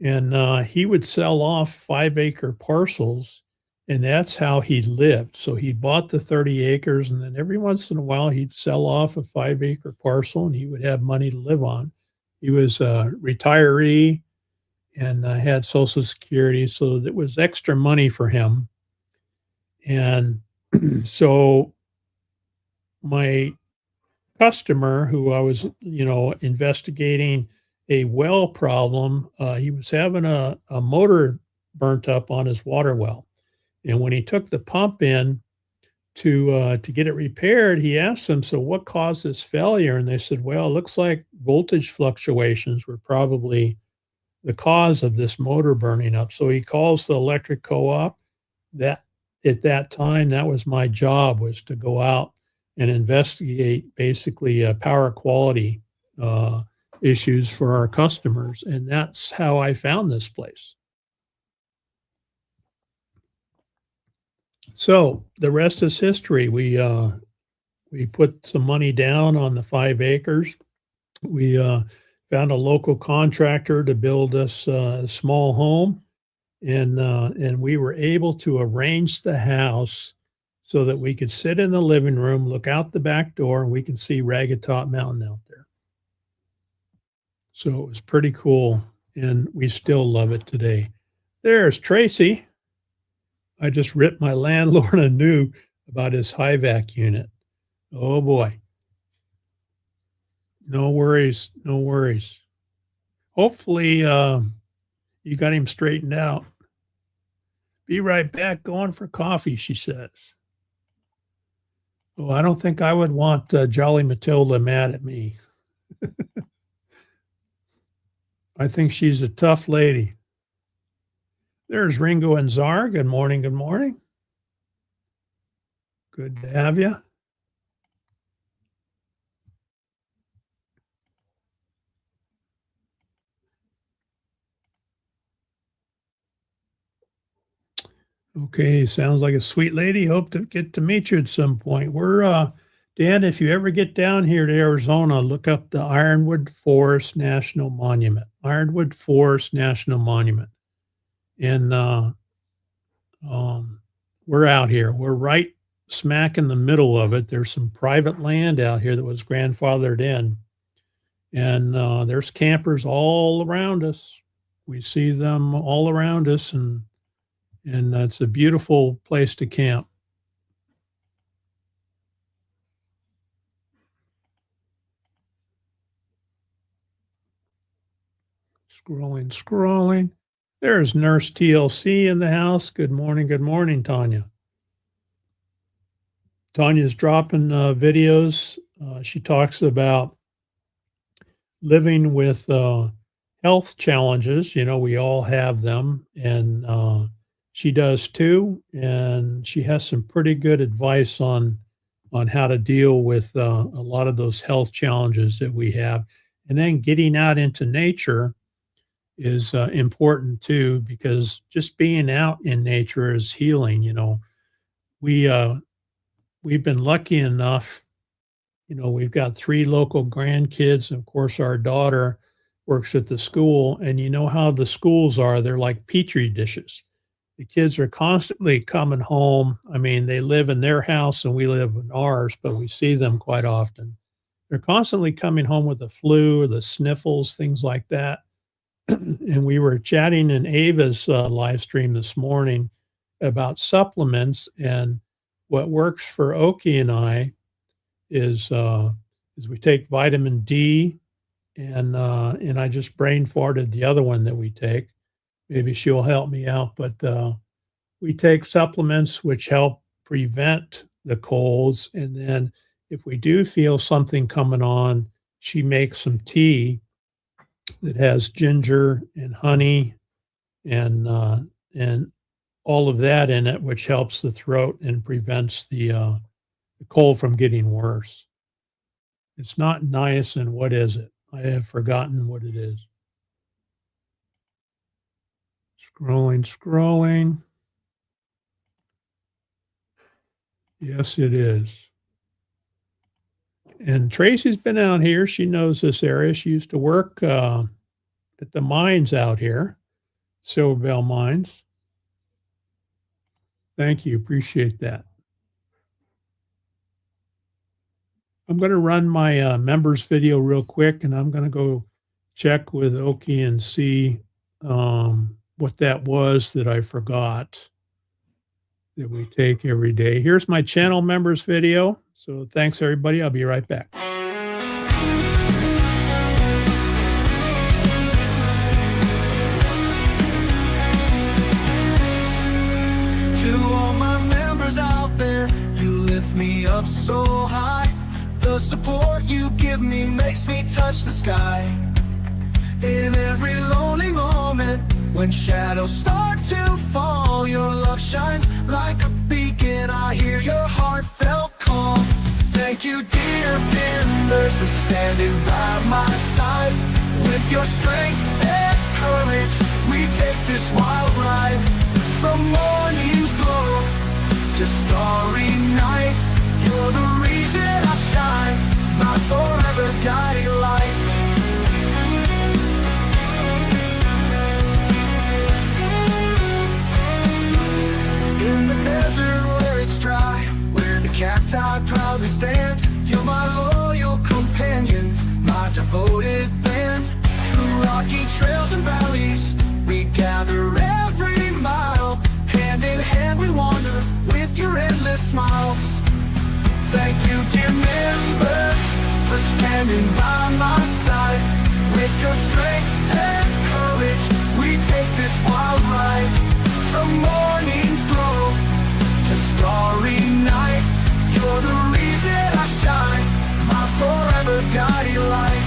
And he would sell off 5-acre parcels, and that's how he lived. So he bought the 30 acres, and then every once in a while he'd sell off a 5-acre parcel, and he would have money to live on. He was a retiree and had Social Security, so it was extra money for him. And so my customer, who I was, investigating a well problem, he was having a motor burnt up on his water well. And when he took the pump in to get it repaired, he asked them, so what caused this failure? And they said, well, it looks like voltage fluctuations were probably the cause of this motor burning up. So he calls the electric co-op. That at that time, that was my job, was to go out and investigate basically power quality issues for our customers. And that's how I found this place. So the rest is history. We put some money down on the 5 acres. We found a local contractor to build us a small home, and we were able to arrange the house so that we could sit in the living room, look out the back door, and we can see Ragged Top Mountain out there. So it was pretty cool, and we still love it today. There's Tracy. I just ripped my landlord a new about his high vac unit. Oh boy. No worries. No worries. Hopefully you got him straightened out. Be right back, going for coffee, she says. Oh, I don't think I would want Jolly Matilda mad at me. I think she's a tough lady. There's Ringo and Czar. Good morning. Good morning. Good to have you. Okay, sounds like a sweet lady. Hope to get to meet you at some point. We're Dan, if you ever get down here to Arizona, look up the Ironwood Forest National Monument. Ironwood Forest National Monument. And we're out here. We're right smack in the middle of it. There's some private land out here that was grandfathered in. And there's campers all around us. We see them all around us, and it's a beautiful place to camp. Scrolling. There's Nurse TLC in the house. Good morning, Tanya. Tanya's dropping videos. She talks about living with health challenges. You know, we all have them, and she does too. And she has some pretty good advice on how to deal with a lot of those health challenges that we have. And then getting out into nature is important too, because just being out in nature is healing. You know, we've been lucky enough. You know, we've got 3 local grandkids. Of course, our daughter works at the school, and you know how the schools are. They're like petri dishes. The kids are constantly coming home. I mean, they live in their house and we live in ours, but we see them quite often. They're constantly coming home with the flu or the sniffles, things like that. And we were chatting in Ava's live stream this morning about supplements, and what works for Oki and I is we take vitamin D, and I just brain farted the other one that we take. Maybe she'll help me out, but we take supplements which help prevent the colds, and then if we do feel something coming on, she makes some tea that has ginger and honey and all of that in it, which helps the throat and prevents the cold from getting worse. It's not niacin. What is it? I have forgotten what it is. Scrolling. Yes, it is. And Tracy's been out here. She knows this area. She used to work at the mines out here, Silver Bell Mines. Thank you. Appreciate that. I'm going to run my members video real quick, and I'm going to go check with Oki and see what that was that I forgot that we take every day. Here's my channel members video. So thanks, everybody. I'll be right back. To all my members out there, you lift me up so high. The support you give me makes me touch the sky. In every lonely moment, when shadows start to fall, your love shines like a beacon. I hear your heartfelt call. Thank you, dear members, for standing by my side. With your strength and courage, we take this wild ride. From morning's glow to starry night, you're the reason I shine, my forever guiding light. In the desert where it's dry, where the cacti proudly stand, you're my loyal companions, my devoted band. Through rocky trails and valleys, we gather every mile. Hand in hand we wander with your endless smiles. Thank you, dear members, for standing by my side. With your strength and courage, we take this wild ride. From morning's glow to starry night, you're the reason I shine, my forever guiding light.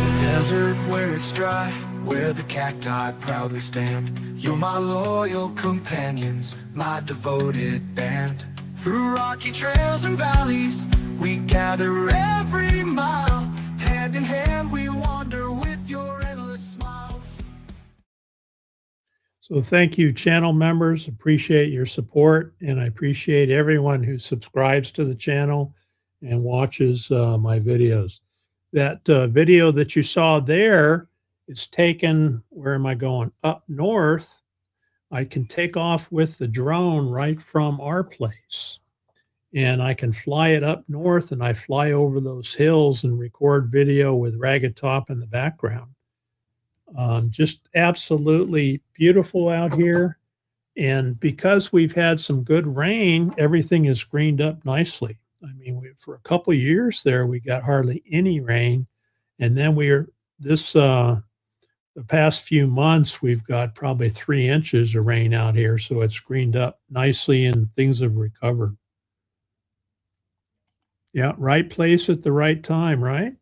The desert where it's dry, where the cacti proudly stand, you're my loyal companions, my devoted band. Through rocky trails and valleys, we gather every mile. Hand in hand, we wander with your endless smiles. So thank you, channel members. Appreciate your support, and I appreciate everyone who subscribes to the channel and watches my videos. That video that you saw there is taken, where am I going? Up north. I can take off with the drone right from our place, and I can fly it up north, and I fly over those hills and record video with Ragged Top in the background. Just absolutely beautiful out here. And because we've had some good rain, everything is greened up nicely. I mean, for a couple of years there, we got hardly any rain. And then the past few months, we've got probably 3 inches of rain out here. So it's greened up nicely and things have recovered. Yeah, right place at the right time, right?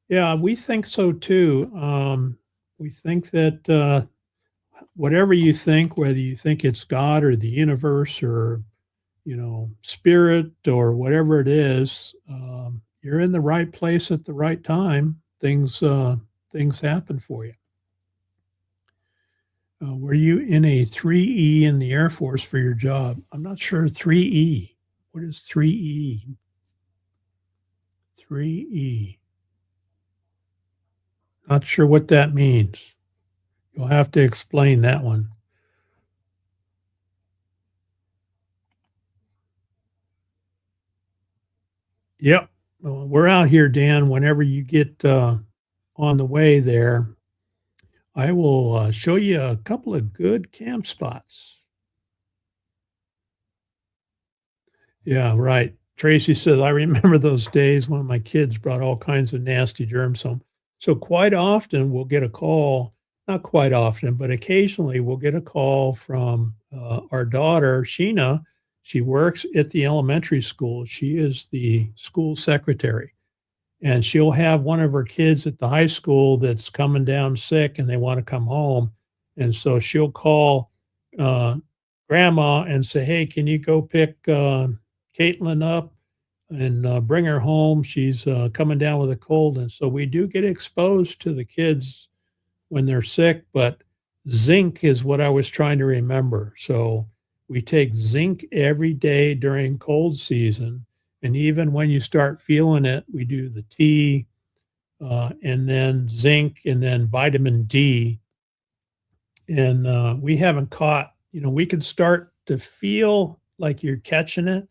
Yeah, we think so too. We think that whatever you think, whether you think it's God or the universe or, spirit or whatever it is, you're in the right place at the right time. Things happen for you. Were you in a 3E in the Air Force for your job? I'm not sure. 3E. What is 3E? 3E. Not sure what that means. You'll have to explain that one. Yep. We're out here, Dan. Whenever you get on the way there, I will show you a couple of good camp spots. Yeah, right. Tracy says, I remember those days when my kids brought all kinds of nasty germs home. So quite often we'll get a call, not quite often, but occasionally we'll get a call from our daughter, Sheena. She works at the elementary school. She is the school secretary. And she'll have one of her kids at the high school that's coming down sick and they want to come home. And so she'll call grandma and say, hey, can you go pick Caitlin up and bring her home? She's coming down with a cold. And so we do get exposed to the kids when they're sick, but zinc is what I was trying to remember. So we take zinc every day during cold season. And even when you start feeling it, we do the tea and then zinc and then vitamin D. And we haven't caught, we can start to feel like you're catching it.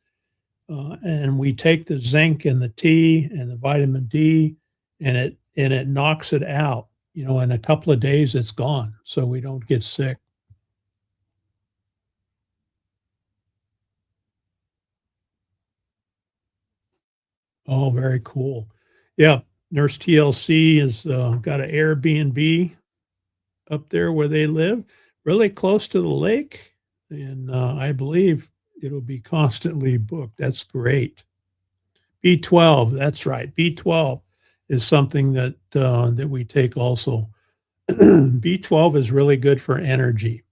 And we take the zinc and the tea and the vitamin D and it knocks it out. In a couple of days, it's gone. So we don't get sick. Oh, very cool. Yeah. Nurse TLC has got an Airbnb up there where they live, really close to the lake. And I believe it'll be constantly booked. That's great. B12, that's right. B12 is something that that we take also. B12 is really good for energy.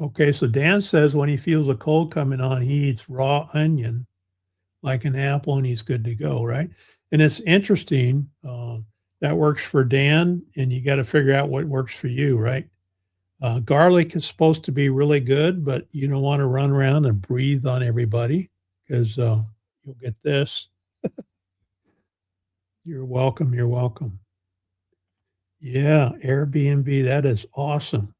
Okay, so Dan says when he feels a cold coming on, he eats raw onion like an apple and he's good to go, right? And it's interesting. That works for Dan, and you got to figure out what works for you, right? Garlic is supposed to be really good, but you don't want to run around and breathe on everybody because you'll get this. You're welcome. You're welcome. Yeah, Airbnb. That is awesome.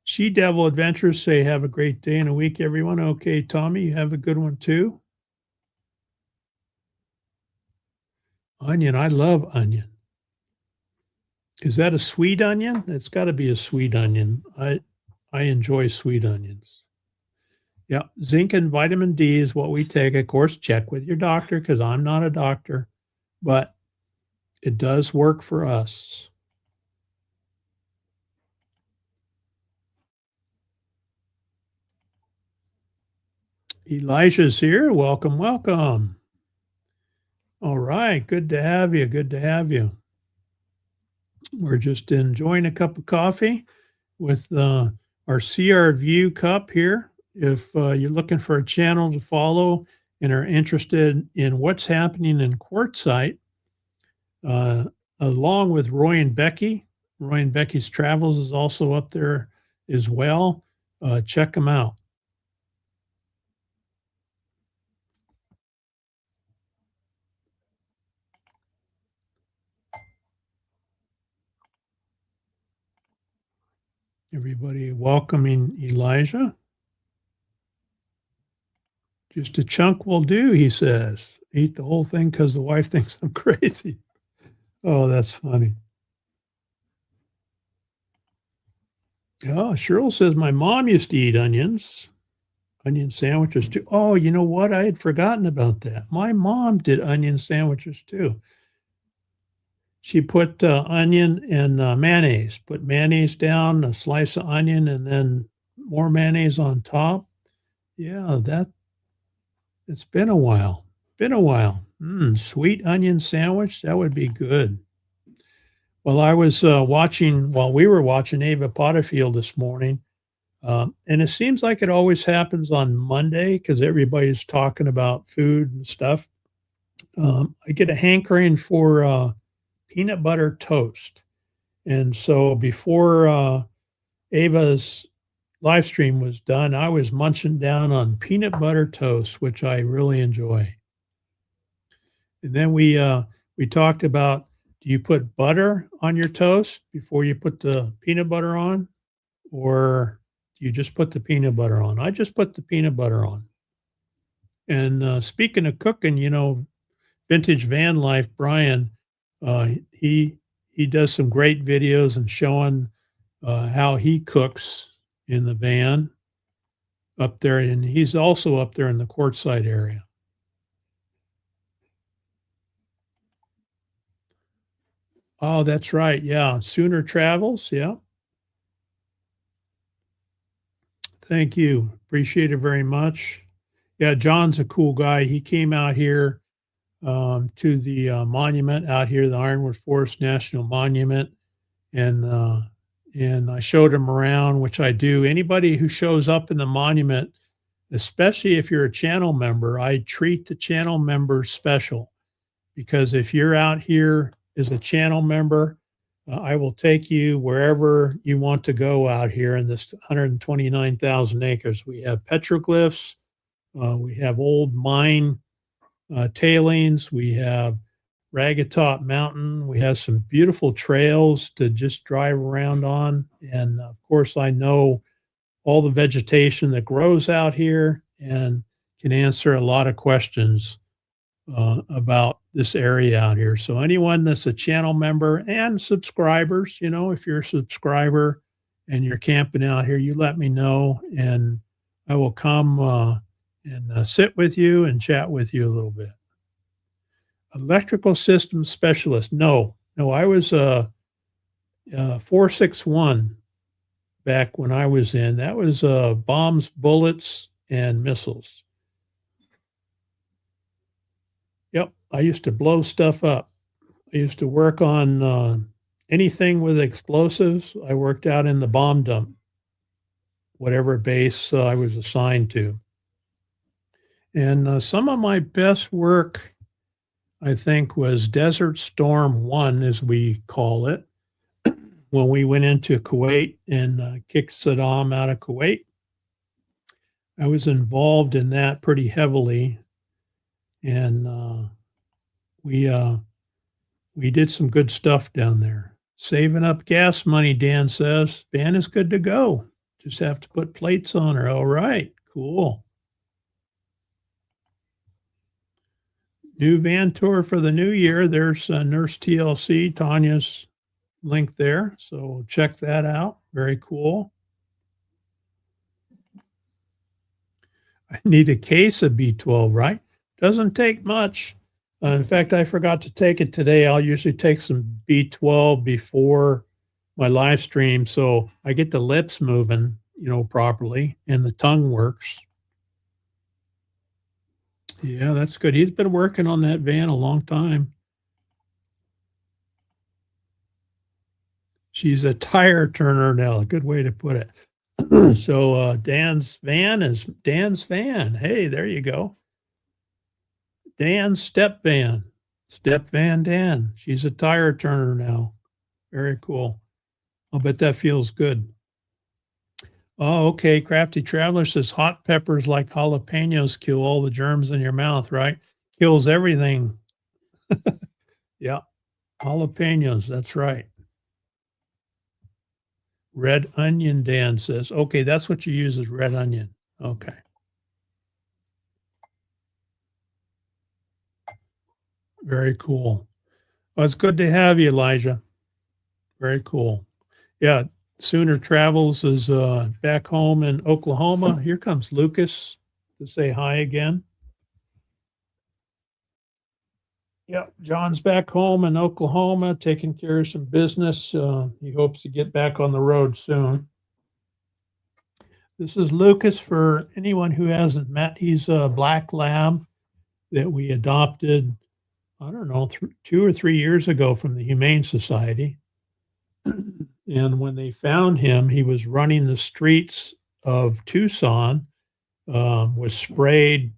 She Devil Adventures say, have a great day and a week, everyone. Okay, Tommy, you have a good one too. Onion. I love onion. Is that a sweet onion? It's got to be a sweet onion. I enjoy sweet onions. Yeah, zinc and vitamin D is what we take. Of course, check with your doctor because I'm not a doctor, but it does work for us. Elijah's here. Welcome, welcome. All right, good to have you. Good to have you. We're just enjoying a cup of coffee with our CR View Cup here. If you're looking for a channel to follow and are interested in what's happening in Quartzsite, uh, along with Roy and Becky, Roy and Becky's Travels is also up there as well. Check them out. Everybody welcoming Elijah. Just a chunk will do, he says. Eat the whole thing because the wife thinks I'm crazy. Oh, that's funny. Oh, Cheryl says my mom used to eat onions, onion sandwiches too. Oh, you know what? I had forgotten about that. My mom did onion sandwiches too. She put onion and mayonnaise, put mayonnaise down, a slice of onion, and then more mayonnaise on top. Yeah, it's been a while. Been a while. Sweet onion sandwich. That would be good. Well, I was while we were watching Ava Potterfield this morning, and it seems like it always happens on Monday because everybody's talking about food and stuff. I get a hankering for peanut butter toast. And so before Ava's live stream was done, I was munching down on peanut butter toast, which I really enjoy. And then we talked about, do you put butter on your toast before you put the peanut butter on, or do you just put the peanut butter on? I just put the peanut butter on. And speaking of cooking, Vintage Van Life, Brian, he does some great videos and showing how he cooks in the van up there, and he's also up there in the Quartzsite area. Oh, that's right. Yeah. Sooner Travels. Yeah. Thank you. Appreciate it very much. Yeah. John's a cool guy. He came out here to the monument out here, the Ironwood Forest National Monument. And I showed him around, which I do. Anybody who shows up in the monument, especially if you're a channel member, I treat the channel members special, because if you're out here as a channel member, I will take you wherever you want to go out here in this 129,000 acres. We have petroglyphs, we have old mine tailings, we have Ragatop Mountain, we have some beautiful trails to just drive around on. And of course, I know all the vegetation that grows out here and can answer a lot of questions about this area out here. So anyone that's a channel member and subscribers, if you're a subscriber and you're camping out here, you let me know and I will come and sit with you and chat with you a little bit. Electrical systems specialist. No, I was a 461 back when I was in. That was bombs, bullets, and missiles. Yep, I used to blow stuff up. I used to work on anything with explosives. I worked out in the bomb dump, whatever base I was assigned to. And some of my best work, I think, was Desert Storm 1, as we call it, when we went into Kuwait and kicked Saddam out of Kuwait. I was involved in that pretty heavily. And we did some good stuff down there. Saving up gas money, Dan says. Van is good to go. Just have to put plates on her. All right, cool. New van tour for the new year. There's Nurse TLC, Tanya's link there. So check that out. Very cool. I need a case of B12, right? Doesn't take much. In fact, I forgot to take it today. I'll usually take some B12 before my live stream, so I get the lips moving, properly, and the tongue works. Yeah, that's good. He's been working on that van a long time. She's a tire turner now. A good way to put it. So Dan's van is Dan's van. Hey, there you go. Dan's step van. Step van Dan. She's a tire turner now. Very cool. I'll bet that feels good. Oh, okay. Crafty Traveler says hot peppers like jalapenos kill all the germs in your mouth, right? Kills everything. Yeah. Jalapenos. That's right. Red onion, Dan says. Okay, that's what you use is red onion. Okay. Very cool. Well, it's good to have you, Elijah. Very cool. Yeah, Sooner Travels is back home in Oklahoma. Here comes Lucas to say hi again. Yeah, John's back home in Oklahoma taking care of some business. He hopes to get back on the road soon. This is Lucas for anyone who hasn't met. He's a black lab that we adopted, I don't know, 2 or 3 years ago from the Humane Society. And when they found him, he was running the streets of Tucson, was sprayed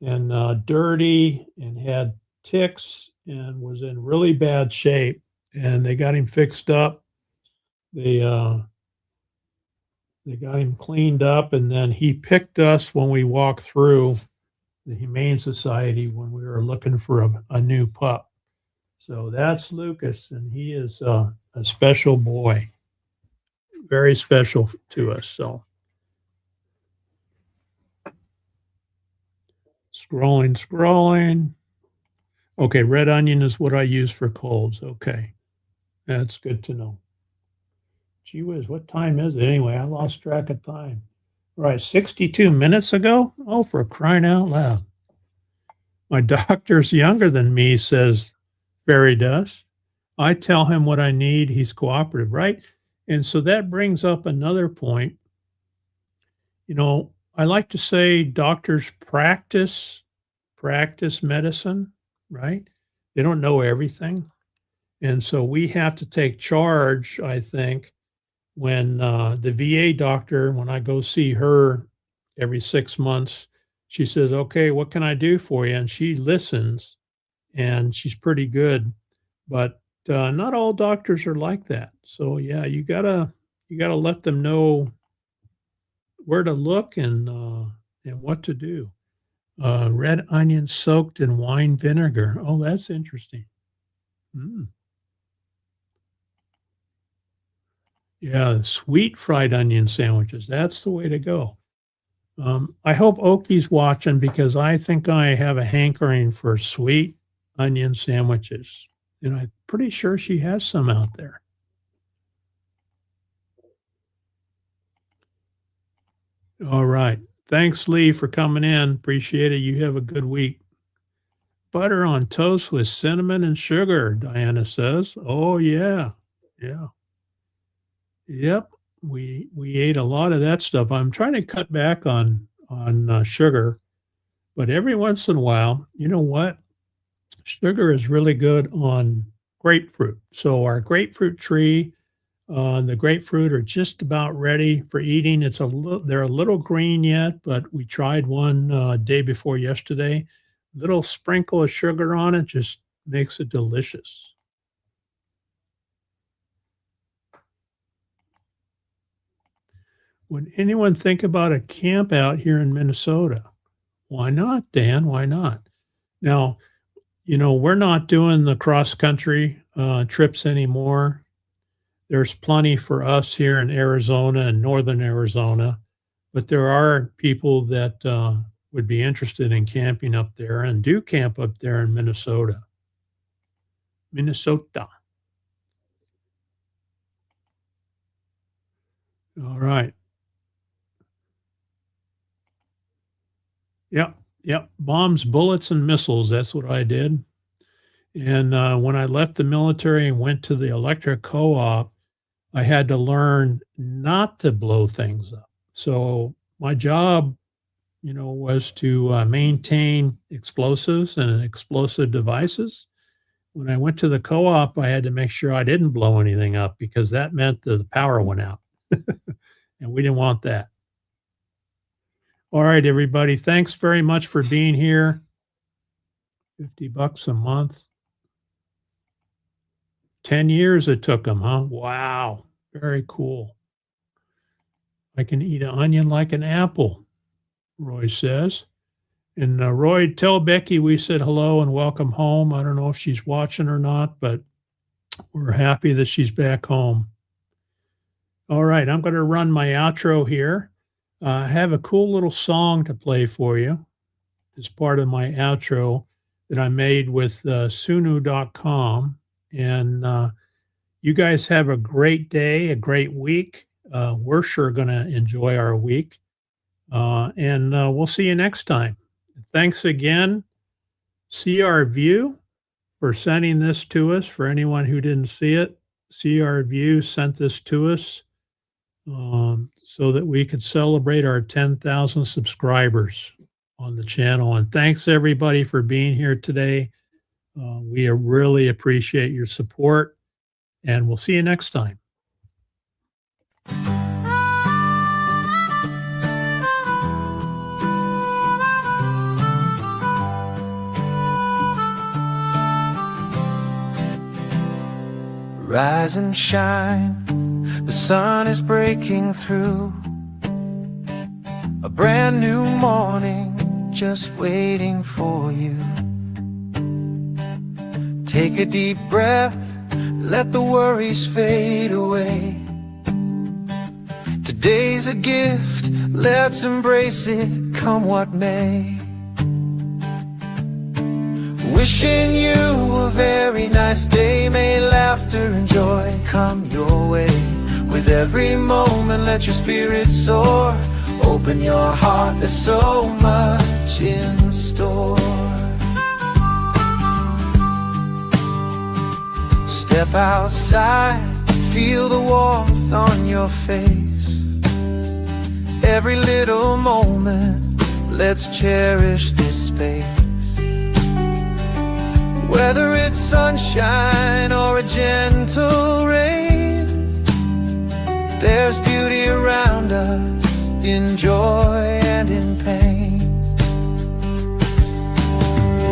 and dirty and had ticks and was in really bad shape. And they got him fixed up. They got him cleaned up, and then he picked us when we walked through the Humane Society when we were looking for a new pup. So that's Lucas, and he is a special boy, very special to us. So scrolling. Okay, red onion is what I use for colds. Okay, that's good to know. Gee whiz, what time is it anyway? I lost track of time. Right, 62 minutes ago? Oh, for crying out loud. My doctor's younger than me, says Fairy Dust. I tell him what I need. He's cooperative, right? And so that brings up another point. You know, I like to say doctors practice medicine, right? They don't know everything. And so we have to take charge, I think, when the VA doctor, when I go see her every 6 months, she says, okay, what can I do for you? And she listens, and she's pretty good. But not all doctors are like that. So yeah, you gotta let them know where to look and what to do. Red onion soaked in wine vinegar. Oh, that's interesting. Mm. Yeah, sweet fried onion sandwiches. That's the way to go. I hope Oki's watching because I think I have a hankering for sweet onion sandwiches. And I'm pretty sure she has some out there. All right. Thanks, Lee, for coming in. Appreciate it. You have a good week. Butter on toast with cinnamon and sugar, Diana says. Oh, yeah. Yeah. Yep. We ate a lot of that stuff. I'm trying to cut back on sugar, but every once in a while, you know what? Sugar is really good on grapefruit. So our grapefruit tree, the grapefruit are just about ready for eating. They're a little green yet, but we tried one day before yesterday. Little sprinkle of sugar on it just makes it delicious. Would anyone think about a camp out here in Minnesota? Why not, Dan? Why not? Now, you know, we're not doing the cross country trips anymore. There's plenty for us here in Arizona and northern Arizona, but there are people that would be interested in camping up there and do camp up there in Minnesota. All right. Yep. Bombs, bullets, and missiles. That's what I did. And when I left the military and went to the electric co-op, I had to learn not to blow things up. So my job, you know, was to maintain explosives and explosive devices. when I went to the co-op, I had to make sure I didn't blow anything up because that meant that the power went out. And we didn't want that. All right, everybody. Thanks very much for being here. $50 a month. 10 years it took them, huh? Wow. Very cool. I can eat an onion like an apple, Roy says. And Roy, tell Becky we said hello and welcome home. I don't know if she's watching or not, but we're happy that she's back home. All right, I'm going to run my outro here. I have a cool little song to play for you as part of my outro that I made with Sunu.com. And you guys have a great day, a great week. We're sure going to enjoy our week. And we'll see you next time. Thanks again, CR View, for sending this to us. For anyone who didn't see it, CR View sent this to us so that we could celebrate our 10,000 subscribers on the channel. And thanks everybody for being here today. We really appreciate your support, and we'll see you next time. Rise and shine, the sun is breaking through. A brand new morning just waiting for you. Take a deep breath, let the worries fade away. Today's a gift, let's embrace it, come what may. Wishing you a very nice day. May laughter and joy come your way. With every moment let your spirit soar. Open your heart, there's so much in store. Step outside, feel the warmth on your face. Every little moment, let's cherish this space. Whether it's sunshine or a gentle rain, there's beauty around us, in joy and in pain.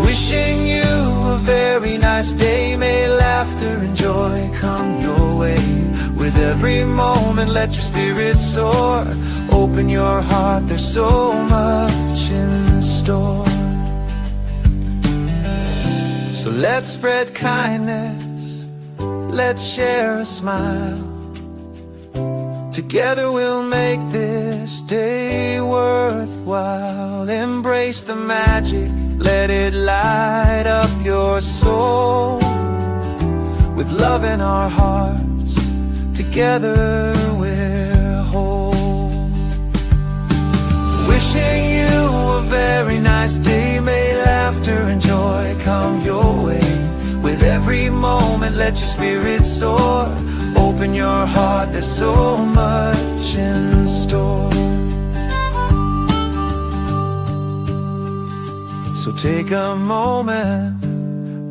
Wishing you a very nice day. May laughter and joy come your way. With every moment let your spirit soar. Open your heart, there's so much in store. So let's spread kindness, let's share a smile. Together we'll make this day worthwhile. Embrace the magic, let it light up your soul. With love in our hearts, together we're whole. Wishing you a very nice day. May laughter and joy come your way. With every moment let your spirit soar. Open your heart, there's so much in store. So take a moment,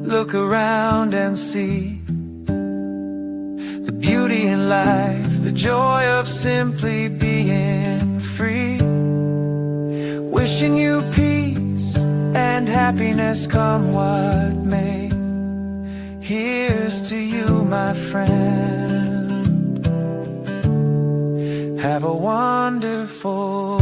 look around and see the beauty in life, the joy of simply being free. Wishing you peace and happiness come what may. Here's to you, my friend. Have a wonderful